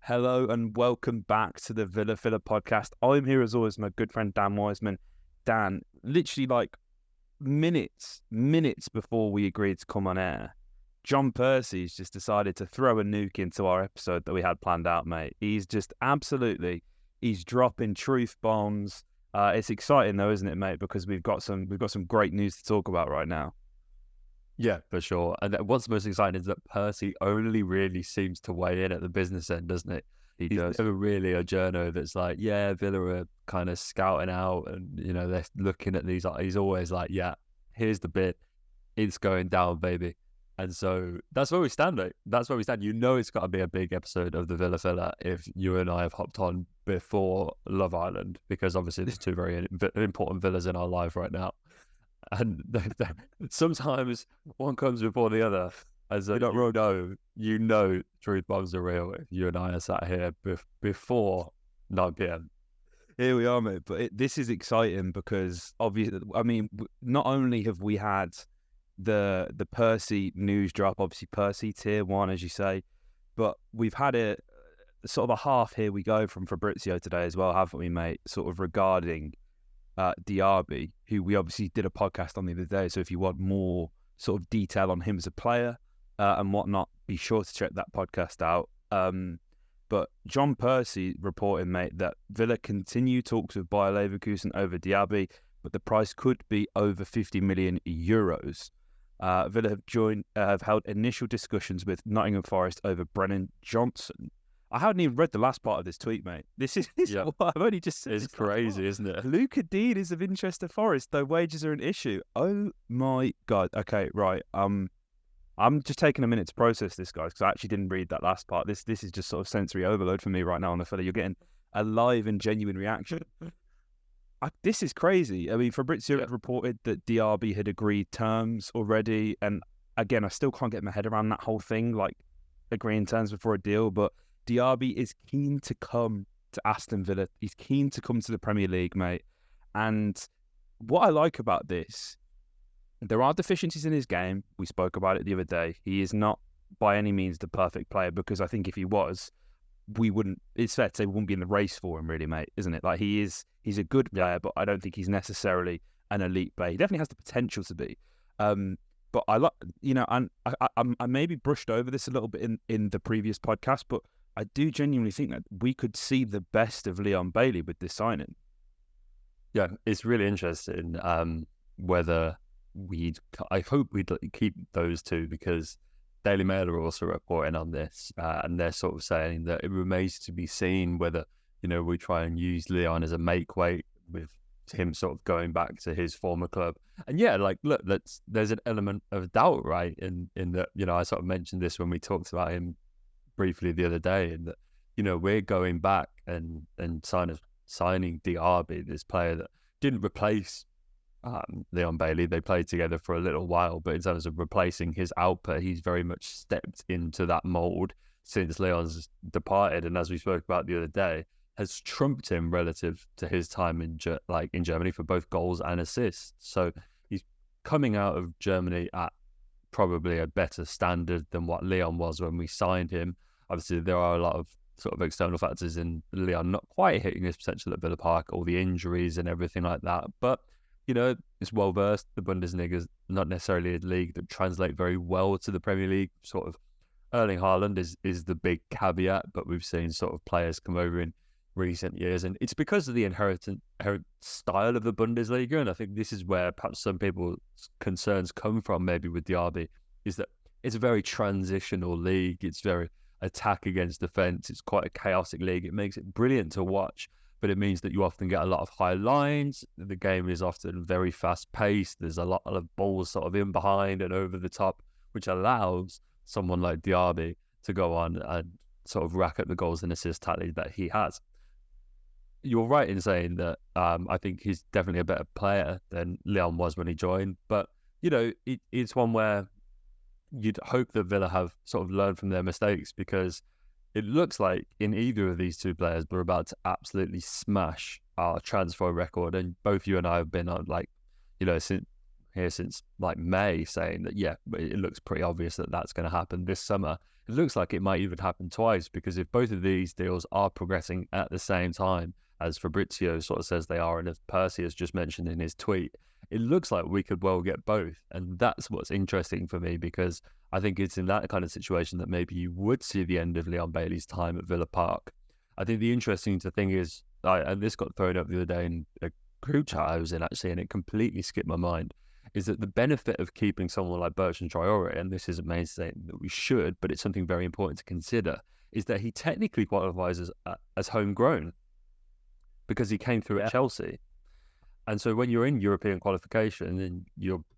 Hello and welcome back to the Villa Filler podcast. I'm here as always, my good friend Dan Wiseman. Dan, literally like minutes before we agreed to come on air, John Percy's just decided to throw a nuke into our episode that we had planned out, mate. He's dropping truth bombs. It's exciting though, isn't it, mate? Because we've got some great news to talk about right now. Yeah, for sure. And what's most exciting is that Percy only really seems to weigh in at the business end, doesn't it? He's He's never really a journo that's like, yeah, Villa are kind of scouting out and, they're looking at these. He's always like, yeah, here's the bit. It's going down, baby. And so that's where we stand, mate. That's where we stand. It's got to be a big episode of the Villa Filler if you and I have hopped on before Love Island, because obviously there's two very important villas in our life right now. And sometimes one comes before the other. As you know, truth bombs are real if you and I are sat here before 9 p.m. Here we are, mate. But this is exciting because obviously, not only have we had the Percy news drop, obviously Percy tier 1, as you say, but we've had a sort of a half here we go from Fabrizio today as well, haven't we, mate? Sort of regarding Diaby, who we obviously did a podcast on the other day. So if you want more sort of detail on him as a player and whatnot, be sure to check that podcast out. But John Percy reporting, mate, that Villa continue talks with Bayer Leverkusen over Diaby, but the price could be over 50 million euros. Villa have held initial discussions with Nottingham Forest over Brennan Johnson. I hadn't even read the last part of this tweet, mate. This is what I've only just said. It's crazy, isn't it? Luca Dean is of interest to Forest, though wages are an issue. Oh my God. Okay, right. I'm just taking a minute to process this, guys, because I actually didn't read that last part. This is just sort of sensory overload for me right now on the fella. You're getting a live and genuine reaction. This is crazy. I mean, Fabrizio had reported that Diaby had agreed terms already, and again, I still can't get my head around that whole thing, like agreeing terms before a deal, but Diaby is keen to come to Aston Villa. He's keen to come to the Premier League, mate. And what I like about this, there are deficiencies in his game. We spoke about it the other day. He is not by any means the perfect player, because I think if he was, it's fair to say we wouldn't be in the race for him, really, mate, isn't it? Like he's a good player, but I don't think he's necessarily an elite player. He definitely has the potential to be. But I like, and I maybe brushed over this a little bit in the previous podcast, but I do genuinely think that we could see the best of Leon Bailey with this signing. Yeah, it's really interesting whether I hope we'd keep those two, because Daily Mail are also reporting on this, and they're sort of saying that it remains to be seen whether, we try and use Leon as a make weight with him sort of going back to his former club. And yeah, like, look, there's an element of doubt, right? In that, I sort of mentioned this when we talked about him briefly the other day, and that, we're going back and signing Diaby, this player that didn't replace Leon Bailey. They played together for a little while, but in terms of replacing his output, he's very much stepped into that mold since Leon's departed, and as we spoke about the other day, has trumped him relative to his time in Germany for both goals and assists. So he's coming out of Germany at probably a better standard than what Leon was when we signed him. Obviously, there are a lot of sort of external factors in Leon not quite hitting his potential at Villa Park, all the injuries and everything like that. But, it's well versed. The Bundesliga is not necessarily a league that translates very well to the Premier League. Sort of Erling Haaland is the big caveat, but we've seen sort of players come over in recent years, and it's because of the inherent style of the Bundesliga. And I think this is where perhaps some people's concerns come from, maybe with Diaby, is that it's a very transitional league. It's very attack against defence. It's quite a chaotic league. It makes it brilliant to watch, but it means that you often get a lot of high lines. The game is often very fast paced. There's a lot of balls sort of in behind and over the top, which allows someone like Diaby to go on and sort of rack up the goals and assist tally that he has. You're right in saying that I think he's definitely a better player than Leon was when he joined. But, it's one where you'd hope that Villa have sort of learned from their mistakes, because it looks like in either of these two players, we're about to absolutely smash our transfer record. And both you and I have been on, since here since like May, saying that, yeah, it looks pretty obvious that that's going to happen this summer. It looks like it might even happen twice, because if both of these deals are progressing at the same time, as Fabrizio sort of says they are, and as Percy has just mentioned in his tweet, it looks like we could well get both. And that's what's interesting for me, because I think it's in that kind of situation that maybe you would see the end of Leon Bailey's time at Villa Park. I think the interesting thing is, and this got thrown up the other day in a group chat I was in actually, and it completely skipped my mind, is that the benefit of keeping someone like Bertrand Traore, and this isn't me saying that we should, but it's something very important to consider, is that he technically qualifies as homegrown, because he came through at Chelsea. And so when you're in European qualification and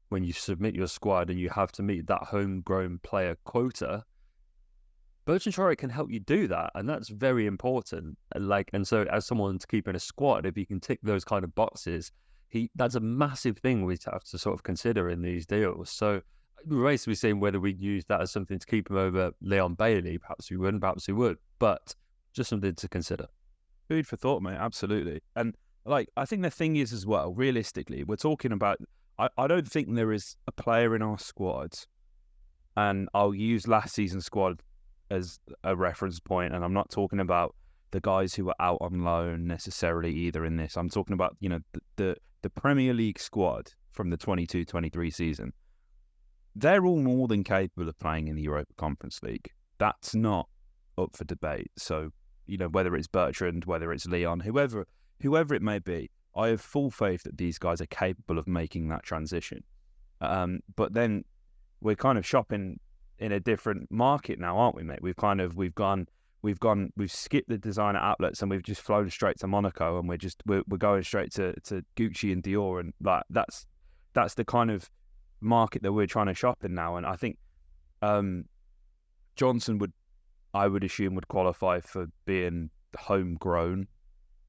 when you submit your squad and you have to meet that homegrown player quota, Bertrand Traore can help you do that, and that's very important. And so as someone to keep in a squad, if you can tick those kind of boxes, that's a massive thing we have to sort of consider in these deals. So we remains to be seen whether we'd use that as something to keep him over Leon Bailey. Perhaps we wouldn't, perhaps we would, but just something to consider. Food for thought, mate. Absolutely. And like, I think the thing is as well, realistically, we're talking about, I don't think there is a player in our squad, and I'll use last season's squad as a reference point, and I'm not talking about the guys who were out on loan necessarily either in this. I'm talking about, the Premier League squad from the 22-23 season. They're all more than capable of playing in the Europa Conference League. That's not up for debate. So, whether it's Bertrand, whether it's Leon, whoever it may be, I have full faith that these guys are capable of making that transition. But then we're kind of shopping in a different market now, aren't we, mate? We've skipped the designer outlets and we've just flown straight to Monaco, and we're going straight to Gucci and Dior, and like that's the kind of market that we're trying to shop in now. And I think Johnson I would assume would qualify for being homegrown.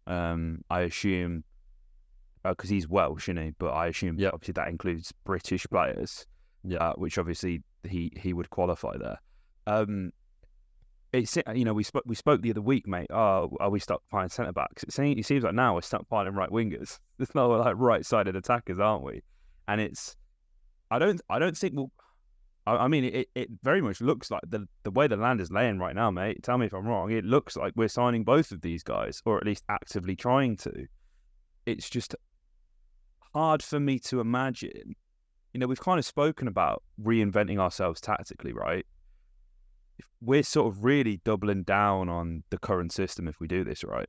I assume because he's Welsh, isn't he? But I assume obviously that includes British players, which obviously he would qualify there. It's we spoke the other week, mate. Are we stuck finding centre backs? It seems like now we're stuck finding right wingers. There's no like right sided attackers, aren't we? And I don't think we'll. I mean, it very much looks like the way the land is laying right now, mate. Tell me if I'm wrong. It looks like we're signing both of these guys, or at least actively trying to. It's just hard for me to imagine. We've kind of spoken about reinventing ourselves tactically, right? We're sort of really doubling down on the current system if we do this, right?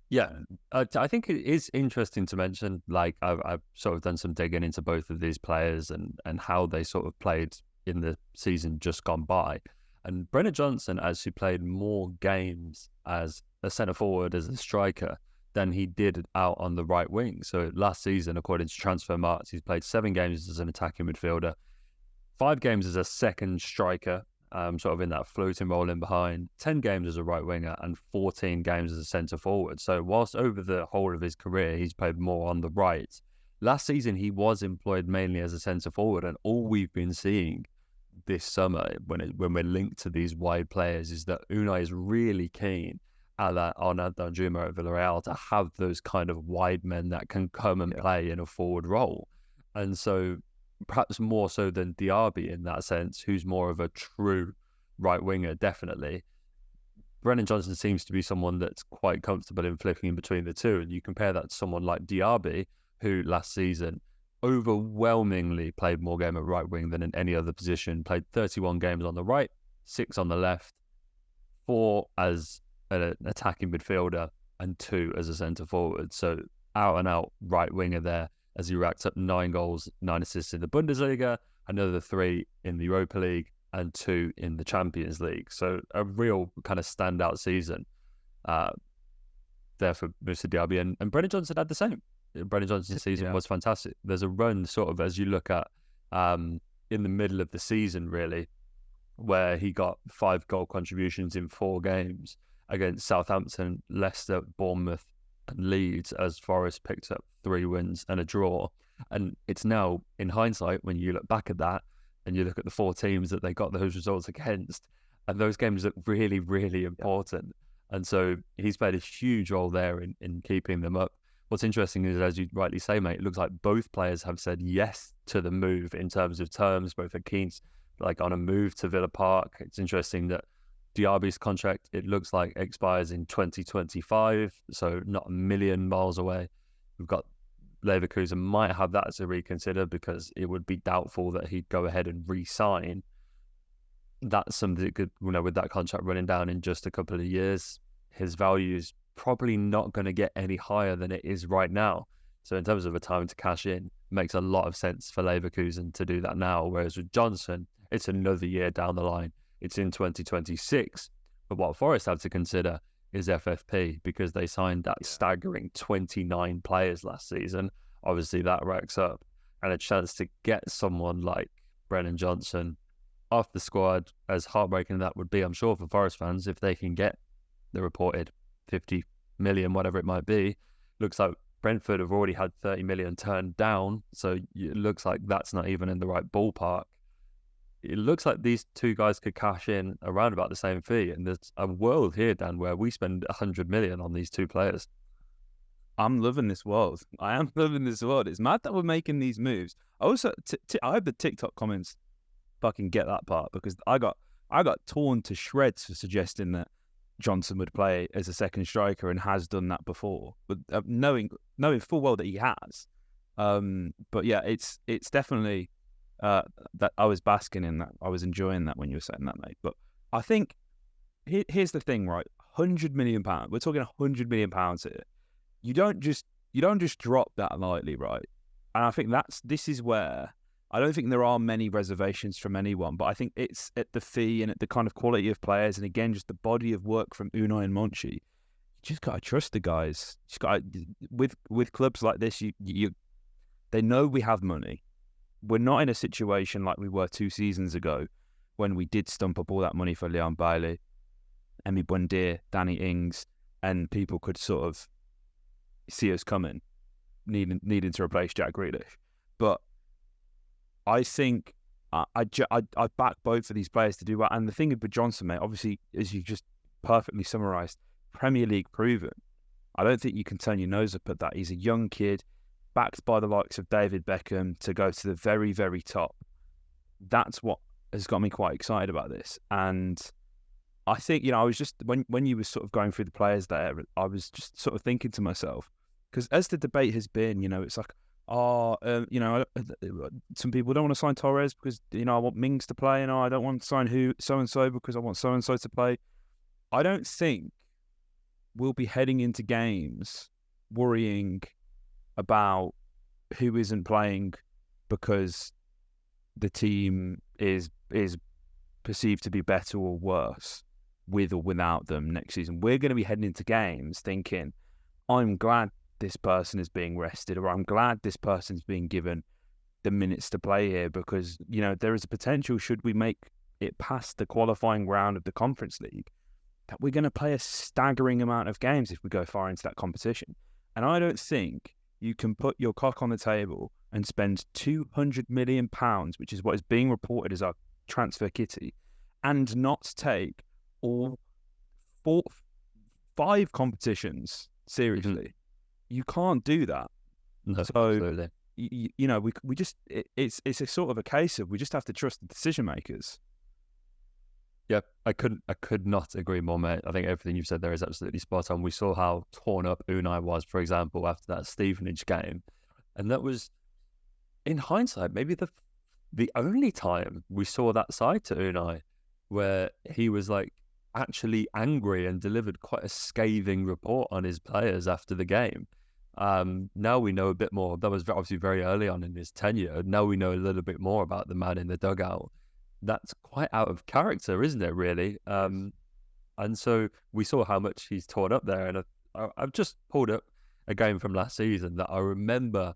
Yeah, I think it is interesting to mention, like, I've sort of done some digging into both of these players and how they sort of played in the season just gone by. And Brennan Johnson actually played more games as a centre-forward, as a striker, than he did out on the right wing. So last season, according to Transfermarkt, he's played 7 games as an attacking midfielder, 5 games as a second striker, sort of in that floating role in behind, 10 games as a right winger, and 14 games as a centre forward. So whilst over the whole of his career he's played more on the right, last season he was employed mainly as a centre forward. And all we've been seeing this summer when we're linked to these wide players is that Unai is really keen on Danjuma at Villarreal to have those kind of wide men that can come and play in a forward role. And so perhaps more so than Diaby in that sense, who's more of a true right winger, definitely. Brennan Johnson seems to be someone that's quite comfortable in flipping in between the two. And you compare that to someone like Diaby, who last season overwhelmingly played more game at right wing than in any other position, played 31 games on the right, 6 on the left, 4 as an attacking midfielder, and 2 as a centre forward. So out and out right winger there, as he racked up 9 goals, 9 assists in the Bundesliga, another 3 in the Europa League, and 2 in the Champions League. So a real kind of standout season there for Moussa Diaby. And Brennan Johnson had the same. Brennan Johnson's season was fantastic. There's a run sort of as you look at in the middle of the season, really, where he got 5 goal contributions in 4 games against Southampton, Leicester, Bournemouth, and Leeds, as Forest picked up 3 wins and a draw. And it's now, in hindsight, when you look back at that and you look at the 4 teams that they got those results against, and those games look really, really important. And so he's played a huge role there in keeping them up. what's interesting is, as you rightly say, mate, it looks like both players have said yes to the move in terms of terms. Both are keen, like, on a move to Villa Park. It's interesting that Diaby's contract, it looks like, expires in 2025, so not a million miles away. We've got Leverkusen might have that to reconsider because it would be doubtful that he'd go ahead and re-sign. That's something that could, with that contract running down in just a couple of years, his value is probably not going to get any higher than it is right now. So in terms of a time to cash in, it makes a lot of sense for Leverkusen to do that now. Whereas with Johnson, it's another year down the line. It's in 2026. But what Forest have to consider is FFP, because they signed that staggering 29 players last season. Obviously, that racks up. And a chance to get someone like Brennan Johnson off the squad, as heartbreaking that would be, I'm sure, for Forest fans, if they can get the reported 50 million, whatever it might be. Looks like Brentford have already had 30 million turned down. So it looks like that's not even in the right ballpark. It looks like these two guys could cash in around about the same fee. And there's a world here, Dan, where we spend 100 million on these two players. I'm loving this world. I am loving this world. It's mad that we're making these moves. Also, I hope the TikTok comments fucking get that part, because I got torn to shreds for suggesting that Johnson would play as a second striker and has done that before, but knowing full well that he has. But yeah, it's definitely that I was basking in that. I was enjoying that when you were saying that, mate. But I think here's the thing, right? £100 million. We're talking £100 million here. You don't just drop that lightly, right? And I think this is where I don't think there are many reservations from anyone, but I think it's at the fee and at the kind of quality of players, and again, just the body of work from Unai and Monchi. You just gotta trust the guys. Just got with clubs like this, they know we have money. We're not in a situation like we were 2 seasons ago when we did stump up all that money for Leon Bailey, Emi Buendia, Danny Ings, and people could sort of see us coming, needing to replace Jack Grealish. But I think I back both of these players to do well. And the thing with Johnson, mate, obviously, as you just perfectly summarised, Premier League proven. I don't think you can turn your nose up at that. He's a young kid, backed by the likes of David Beckham to go to the very, very top. That's what has got me quite excited about this. And I think, I was just, when you were sort of going through the players there, I was just sort of thinking to myself, because as the debate has been, it's like, some people don't want to sign Torres because, I want Mings to play, and I don't want to sign so-and-so because I want so-and-so to play. I don't think we'll be heading into games worrying about who isn't playing because the team is perceived to be better or worse with or without them next season. We're going to be heading into games thinking, I'm glad this person is being rested, or I'm glad this person's being given the minutes to play here, because, there is a potential, should we make it past the qualifying round of the Conference League, that we're going to play a staggering amount of games if we go far into that competition. And I don't think you can put your cock on the table and spend £200 million, which is what is being reported as our transfer kitty, and not take all 5 competitions seriously. Mm-hmm. You can't do that. No, so, absolutely. We just, it's a sort of a case of we just have to trust the decision makers. Yeah, I could not agree more, mate. I think everything you've said there is absolutely spot on. We saw how torn up Unai was, for example, after that Stevenage game. And that was, in hindsight, maybe the only time we saw that side to Unai, where he was like actually angry and delivered quite a scathing report on his players after the game. Now we know a bit more. That was obviously very early on in his tenure. Now we know a little bit more about the man in the dugout. That's quite out of character, isn't it, really? And so we saw how much he's torn up there. And I've just pulled up a game from last season that I remember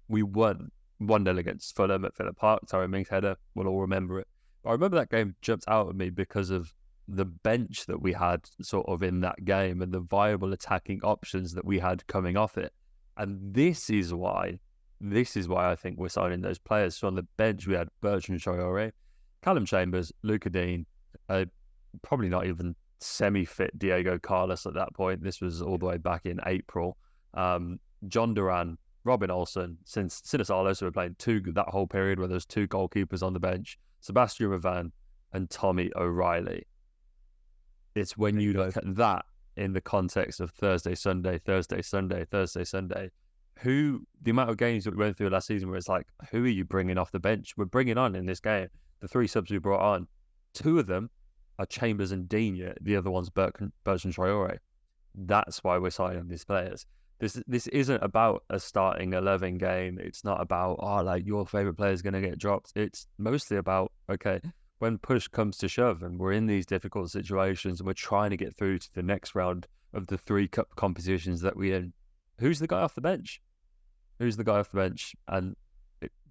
we won 1-0 against Fulham at Villa Park. Tyrone Mings header, we'll all remember it. But I remember that game jumped out at me because of the bench that we had sort of in that game and the viable attacking options that we had coming off it. And this is why I think we're signing those players. So on the bench, we had Bertrand Traoré, Callum Chambers, Luca Dean, probably not even semi-fit Diego Carlos at that point. This was all the way back in April. John Duran, Robin Olsen, since Sinisalo, so we're playing that whole period where there's 2 goalkeepers on the bench, Sebastian Ravan and Tommy O'Reilly. It's when you look at that in the context of Thursday, Sunday, the amount of games that we went through last season where it's like, who are you bringing off the bench? We're bringing on in this game, the 3 subs we brought on, 2 of them are Chambers and Digne, the other one's Bertrand Traore. That's why we're signing these players. This isn't about a starting 11 game. It's not about, like your favourite player is going to get dropped. It's mostly about, okay, when push comes to shove and we're in these difficult situations and we're trying to get through to the next round of the 3 cup competitions that we're in, who's the guy off the bench? Who's the guy off the bench? And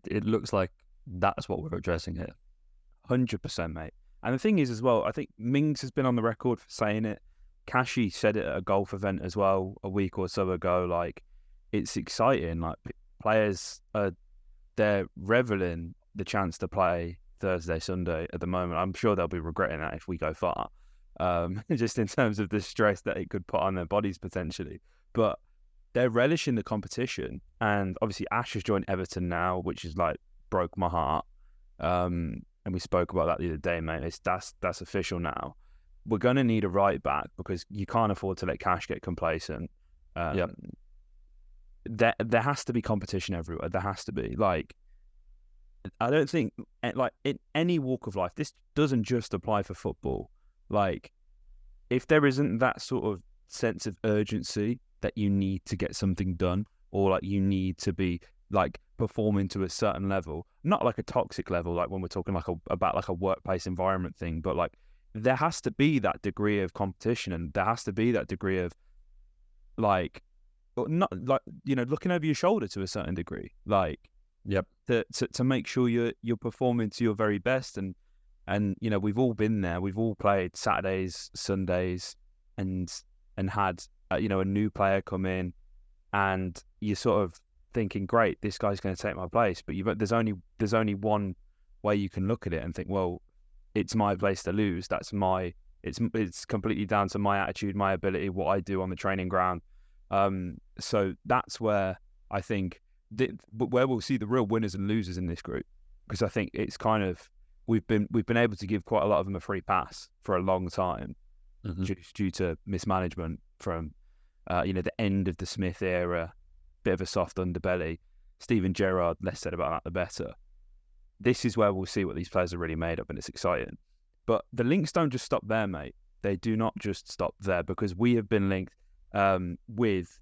it looks like that's what we're addressing here. 100%, mate. And the thing is as well, I think Mings has been on the record for saying it. Kashi said it at a golf event as well a week or so ago. Like, it's exciting. Like, players they're reveling the chance to play Thursday, Sunday at the moment. I'm sure they'll be regretting that if we go far, just in terms of the stress that it could put on their bodies potentially. But they're relishing the competition, and obviously Ash has joined Everton now, which is like broke my heart. And we spoke about that the other day, mate. That's official now. We're going to need a right back because you can't afford to let Cash get complacent. There has to be competition everywhere. There has to be. Like, I don't think, like, in any walk of life, this doesn't just apply for football. Like, if there isn't that sort of sense of urgency that you need to get something done, or like you need to be like performing to a certain level, not like a toxic level, like when we're talking like about like a workplace environment thing, but like there has to be that degree of competition, and there has to be that degree of like, not like, you know, looking over your shoulder to a certain degree, like, to make sure you're performing to your very best. And you know, we've all been there. We've all played Saturdays, Sundays, and had you know, a new player come in, and you're sort of thinking, great, this guy's going to take my place. But there's only one way you can look at it and think, well, it's my place to lose. It's completely down to my attitude, my ability, what I do on the training ground. So that's where I think where we'll see the real winners and losers in this group, because I think it's kind of, we've been able to give quite a lot of them a free pass for a long time, due to mismanagement from you know, the end of the Smith era, bit of a soft underbelly. Steven Gerrard, less said about that the better. This is where we'll see what these players are really made of, and it's exciting. But the links don't just stop there, mate. They do not just stop there, because we have been linked with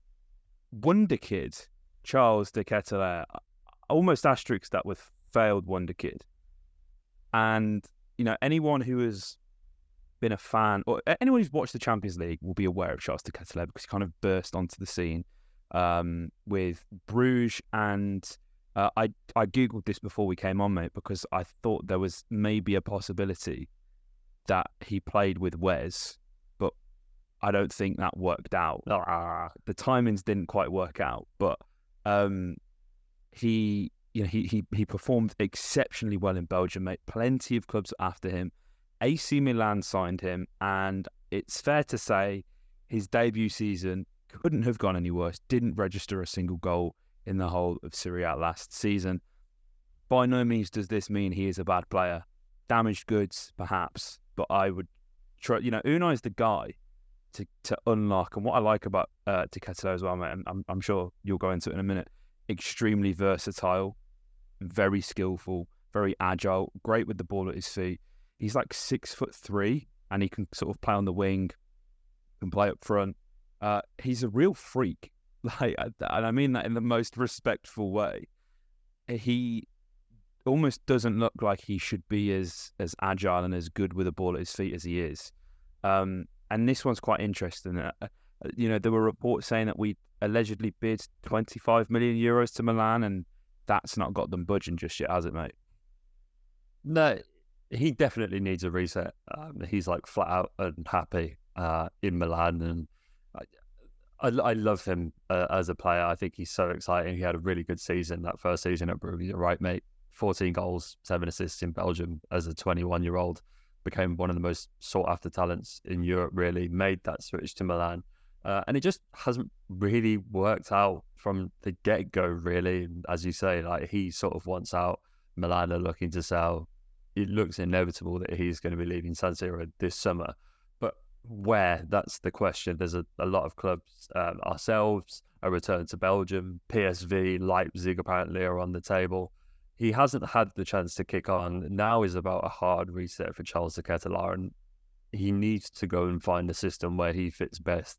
Wonder Kid Charles de Ketelaere, almost asterisk that with failed Wonder Kid. And you know, anyone who has been a fan, or anyone who's watched the Champions League, will be aware of Charles de Ketelaere, because he kind of burst onto the scene with Bruges. And I googled this before we came on, mate, because I thought there was maybe a possibility that he played with Wes, but I don't think that worked out. The timings didn't quite work out, but he performed exceptionally well in Belgium, mate. Plenty of clubs after him. AC Milan signed him, and it's fair to say his debut season couldn't have gone any worse. Didn't register a single goal in the whole of Serie A last season. By no means does this mean he is a bad player. Damaged goods, perhaps, but I would try. You know, Unai's the guy to unlock. And what I like about de Ketelaere as well, mate, and I'm sure you'll go into it in a minute. Extremely versatile, very skillful, very agile, great with the ball at his feet. He's like 6'3", and he can sort of play on the wing, can play up front. He's a real freak, like, and I mean that in the most respectful way. He almost doesn't look like he should be as agile and as good with the ball at his feet as he is. And this one's quite interesting. You know, there were reports saying that we allegedly bid 25 million euros to Milan, and that's not got them budging just yet, has it, mate? No. He definitely needs a reset. He's like flat out unhappy in Milan, and I love him as a player. I think he's so exciting. He had a really good season, that first season at Bruges. You're right, mate. 14 goals, 7 assists in Belgium as a 21-year-old. Became one of the most sought-after talents in Europe, really. Made that switch to Milan. And it just hasn't really worked out from the get-go, really. As you say, like, he sort of wants out, Milan are looking to sell. It looks inevitable that he's going to be leaving San Siro this summer. But where? That's the question. There's a lot of clubs, ourselves, a return to Belgium, PSV, Leipzig apparently are on the table. He hasn't had the chance to kick on. Now is about a hard reset for Charles de Ketelaere, and he needs to go and find a system where he fits best.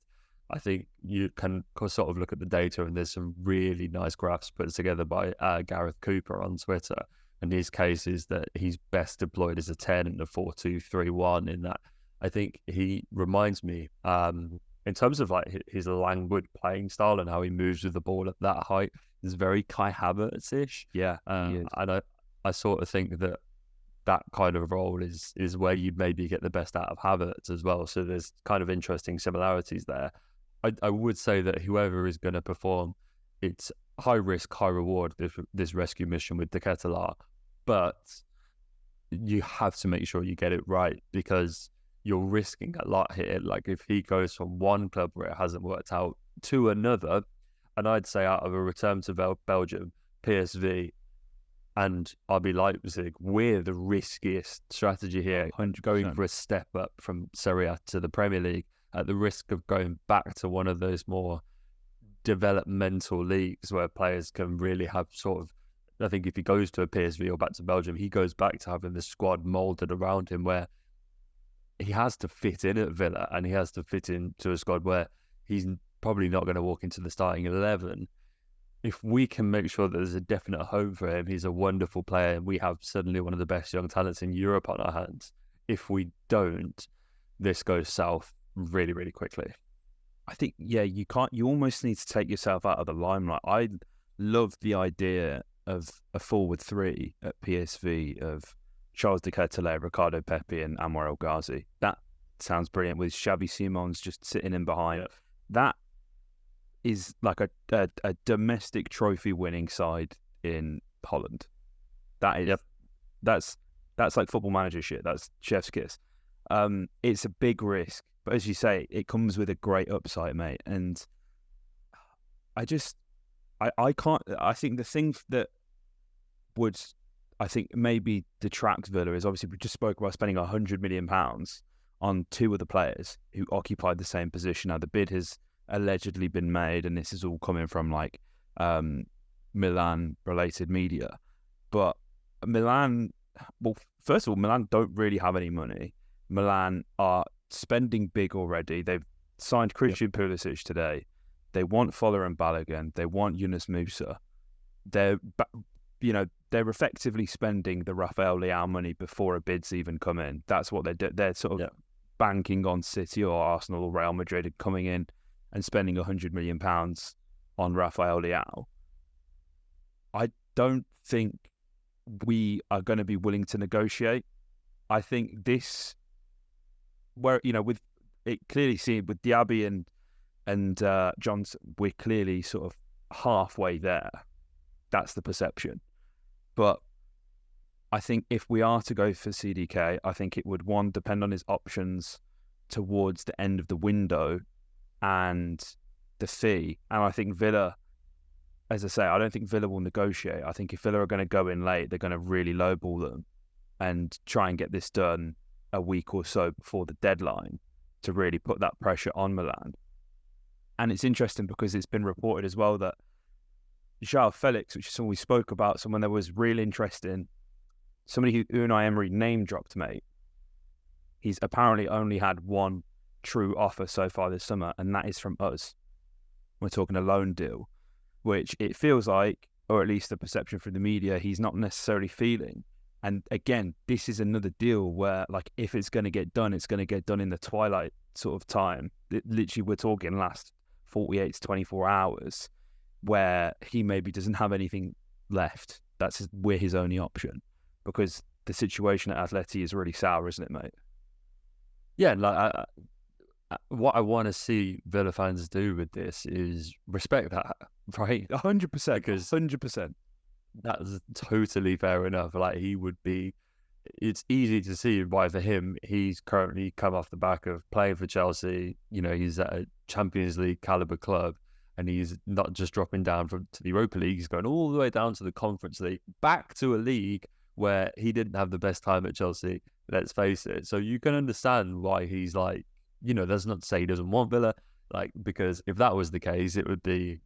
I think you can sort of look at the data, and there's some really nice graphs put together by Gareth Cooper on Twitter. And his case is that he's best deployed as a 10 in the 4-2-3-1. In that, I think he reminds me, in terms of like his languid playing style and how he moves with the ball at that height, is very Kai Havertz-ish. Yeah, and I sort of think that kind of role is where you'd maybe get the best out of Havertz as well. So there's kind of interesting similarities there. I would say that whoever is going to perform, it's high risk, high reward, this rescue mission with De Ketelaere. But you have to make sure you get it right, because you're risking a lot here. Like, if he goes from one club where it hasn't worked out to another, and I'd say out of a return to Belgium, PSV, and RB Leipzig, we're the riskiest strategy here. 100%. Going for a step up from Serie A to the Premier League at the risk of going back to one of those more developmental leagues where players can really have sort of, I think if he goes to a PSV or back to Belgium, he goes back to having the squad moulded around him, where he has to fit in at Villa and he has to fit into a squad where he's probably not going to walk into the starting 11. If we can make sure that there's a definite home for him, he's a wonderful player, and we have suddenly one of the best young talents in Europe on our hands. If we don't, this goes south really, really quickly. I think, you almost need to take yourself out of the limelight. I love the idea of a forward three at PSV of Charles de Ketelaere, Ricardo Pepi and Anwar El Ghazi. That sounds brilliant, with Xavi Simons just sitting in behind. Yep. That is like a domestic trophy winning side in Holland. That is, that's like football manager shit. That's chef's kiss. It's a big risk, but as you say, it comes with a great upside, mate. And I can't. I think the thing that would, I think, maybe detract Villa is, obviously we just spoke about spending £100 million on two of the players who occupied the same position. Now the bid has allegedly been made, and this is all coming from like Milan related media. But Milan, well, first of all, Milan don't really have any money. Milan are spending big already. They've signed Christian Pulisic today. They want Fowler and Balogun. They want Yunus Moussa. They're effectively spending the Rafael Leao money before a bid's even come in. That's what they do. They're sort of banking on City or Arsenal or Real Madrid coming in and spending £100 million on Rafael Leao. I don't think we are going to be willing to negotiate. I think this, where, with it clearly seen with Diaby and Johnson, we're clearly sort of halfway there. That's the perception. But I think if we are to go for CDK, I think it would, one, depend on his options towards the end of the window and the fee. And I think Villa, as I say, I don't think Villa will negotiate. I think if Villa are going to go in late, they're going to really lowball them and try and get this done a week or so before the deadline to really put that pressure on Milan. And it's interesting because it's been reported as well that João Felix, which is someone we spoke about, someone that was real interest in, somebody who Unai Emery name dropped, mate. He's apparently only had one true offer so far this summer, and that is from us. We're talking a loan deal, which it feels like, or at least the perception from the media, he's not necessarily feeling. And again, this is another deal where, like, if it's going to get done, it's going to get done in the twilight sort of time. Literally, we're talking last 48 to 24 hours, where he maybe doesn't have anything left. We're his only option, because the situation at Atleti is really sour, isn't it, mate? Yeah, like what I want to see Villa fans do with this is respect that, right? 100%, because 100%. That's totally fair enough. Like, he would be it's easy to see why for him, he's currently come off the back of playing for Chelsea. You know, he's at a Champions League caliber club, and he's not just dropping down to the Europa League. He's going all the way down to the Conference League, back to a league where he didn't have the best time at Chelsea. Let's face it. So you can understand why he's like, you know, that's not to say he doesn't want Villa, like, because if that was the case, it would be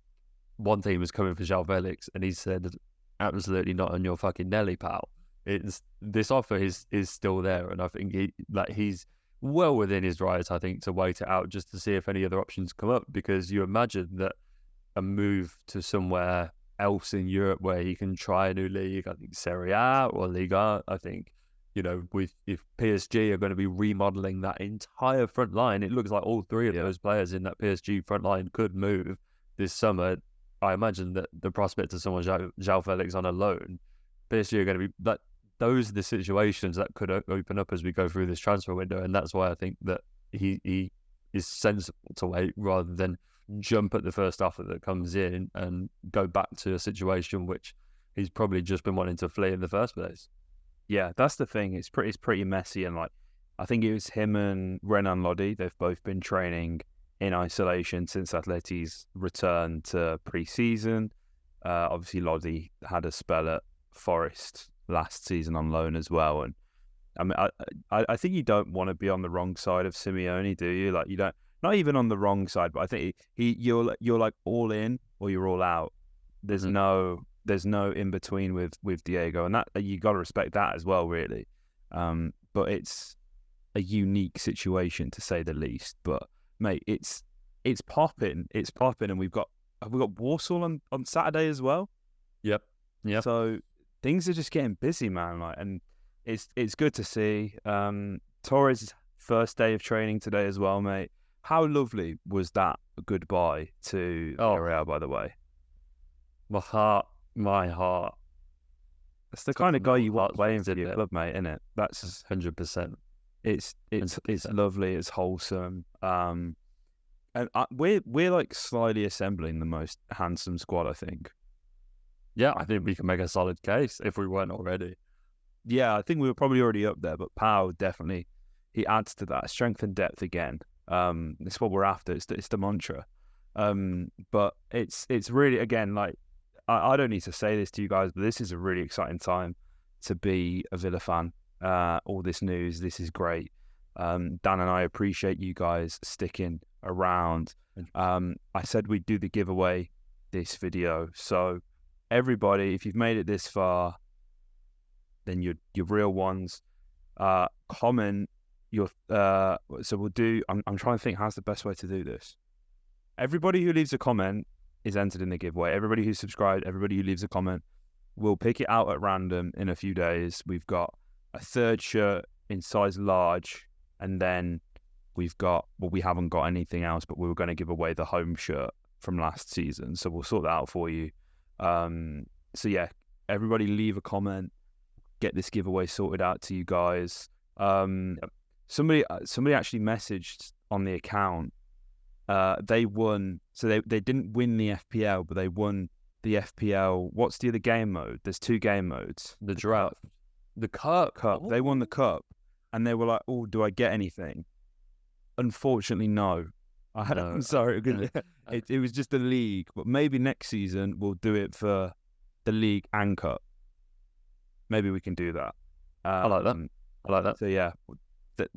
one team was coming for João Felix, and he said, absolutely not on your fucking Nelly, pal. It's this offer is still there, and I think he's well within his rights, I think, to wait it out just to see if any other options come up, because you imagine that a move to somewhere else in Europe where he can try a new league, I think Serie A or Liga, I think, you know, if PSG are going to be remodeling that entire front line, it looks like all three of those players in that PSG front line could move this summer. I imagine that the prospect of someone João Felix on a loan, PSG are going to be that. Those are the situations that could open up as we go through this transfer window, and that's why I think that he is sensible to wait rather than jump at the first offer that comes in and go back to a situation which he's probably just been wanting to flee in the first place. Yeah, that's the thing. It's pretty messy, and like I think it was him and Renan Lodi. They've both been training in isolation since Atleti's return to pre-season. Obviously, Lodi had a spell at Forest last season on loan as well, and I mean, I think you don't want to be on the wrong side of Simeone, do you? Like, you don't, not even on the wrong side, but I think you're like all in or you're all out. There's no in between with Diego, and that you got to respect that as well, really. But it's a unique situation to say the least. But mate, it's popping, and have we got Warsaw on Saturday as well. Yep. So things are just getting busy, man. Like, and it's good to see. Torres' first day of training today as well, mate. How lovely was that goodbye to Real, by the way? My heart. That's the kind of guy you want playing for your club, mate, isn't it? That's 100%. It's lovely. It's wholesome. And we're like slightly assembling the most handsome squad, I think. Yeah, I think we can make a solid case if we weren't already. Yeah, I think we were probably already up there, but Pau definitely, he adds to that strength and depth again. It's what we're after. It's the mantra. But it's really, again, like I don't need to say this to you guys, but this is a really exciting time to be a Villa fan. All this news, this is great. Dan and I appreciate you guys sticking around. I said we'd do the giveaway this video, so everybody, if you've made it this far, then you're real ones. Comment your so we'll do. I'm trying to think how's the best way to do this. Everybody who leaves a comment is entered in the giveaway. Everybody who's subscribed, everybody who leaves a comment, we'll pick it out at random in a few days. We've got a third shirt in size large, and then we haven't got anything else, but we were going to give away the home shirt from last season, so we'll sort that out for you. So yeah, everybody leave a comment, get this giveaway sorted out to you guys. Somebody actually messaged on the account. They won, so they didn't win the FPL, but they won the FPL. What's the other game mode? There's two game modes. The draft, the cup. Oh. They won the cup, and they were like, "Oh, do I get anything?" Unfortunately, no. I'm sorry. It was just the league, but maybe next season we'll do it for the league and cup. Maybe we can do that. I like that. So yeah,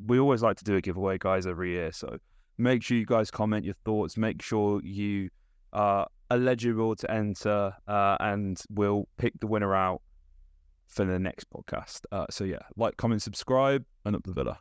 we always like to do a giveaway, guys, every year. So make sure you guys comment your thoughts. Make sure you are eligible to enter, and we'll pick the winner out for the next podcast. So yeah, like, comment, subscribe, and up the Villa.